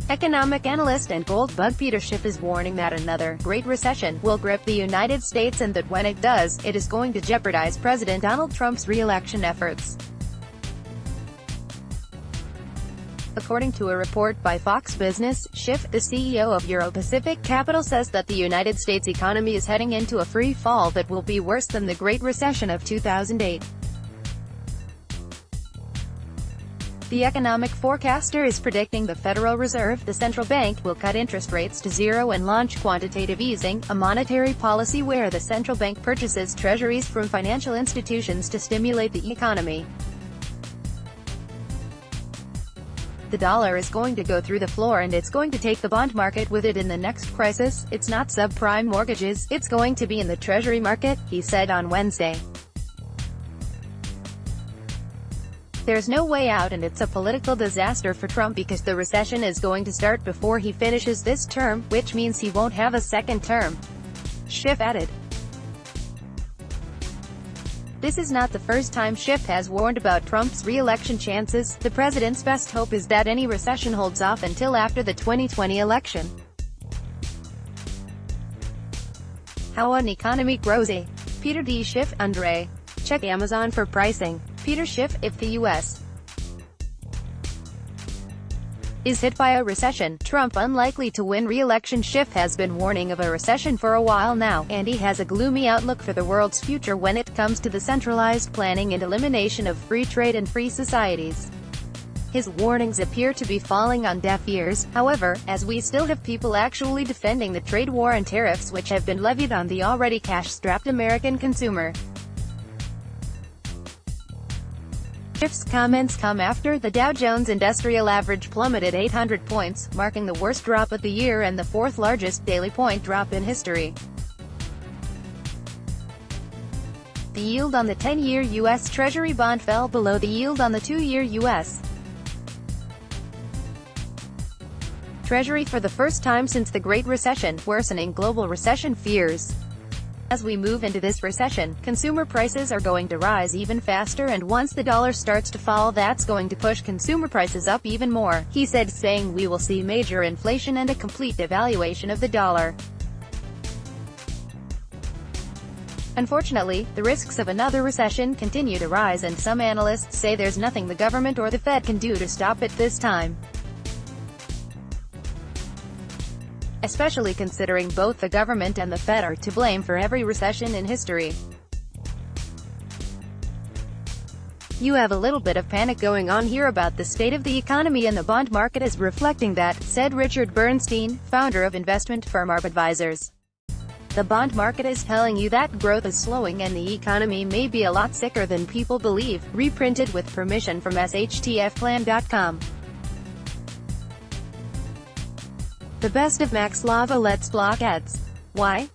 Economic analyst and gold bug Peter Schiff is warning that another Great Recession will grip the United States and that when it does, it is going to jeopardize President Donald Trump's re-election efforts. According to a report by Fox Business, Schiff, the CEO of Euro-Pacific Capital, says that the United States economy is heading into a free fall that will be worse than the Great Recession of 2008. The economic forecaster is predicting the Federal Reserve, the central bank, will cut interest rates to zero and launch quantitative easing, a monetary policy where the central bank purchases treasuries from financial institutions to stimulate the economy. The dollar is going to go through the floor and it's going to take the bond market with it in the next crisis. It's not subprime mortgages, it's going to be in the treasury market, he said on Wednesday. There's no way out and it's a political disaster for Trump because the recession is going to start before he finishes this term, which means he won't have a second term. Schiff added. This is not the first time Schiff has warned about Trump's re-election chances. The president's best hope is that any recession holds off until after the 2020 election. How an economy grows. Peter D. Schiff, Andre. Check Amazon for pricing. Peter Schiff, if the U.S. is hit by a recession, Trump unlikely to win re-election. Schiff has been warning of a recession for a while now, and he has a gloomy outlook for the world's future when it comes to the centralized planning and elimination of free trade and free societies. His warnings appear to be falling on deaf ears, however, as we still have people actually defending the trade war and tariffs which have been levied on the already cash-strapped American consumer. Schiff's comments come after the Dow Jones Industrial Average plummeted 800 points, marking the worst drop of the year and the fourth largest daily point drop in history. The yield on the 10-year U.S. Treasury bond fell below the yield on the 2-year U.S. Treasury for the first time since the Great Recession, worsening global recession fears. As we move into this recession, consumer prices are going to rise even faster, and once the dollar starts to fall, that's going to push consumer prices up even more, he said, saying we will see major inflation and a complete devaluation of the dollar. Unfortunately, the risks of another recession continue to rise, and some analysts say there's nothing the government or the Fed can do to stop it this time. Especially considering both the government and the Fed are to blame for every recession in history. You have a little bit of panic going on here about the state of the economy, and the bond market is reflecting that, said Richard Bernstein, founder of investment firm Arb Advisors. The bond market is telling you that growth is slowing and the economy may be a lot sicker than people believe. Reprinted with permission from shtfplan.com. The best of Max Lava lets block ads. Why?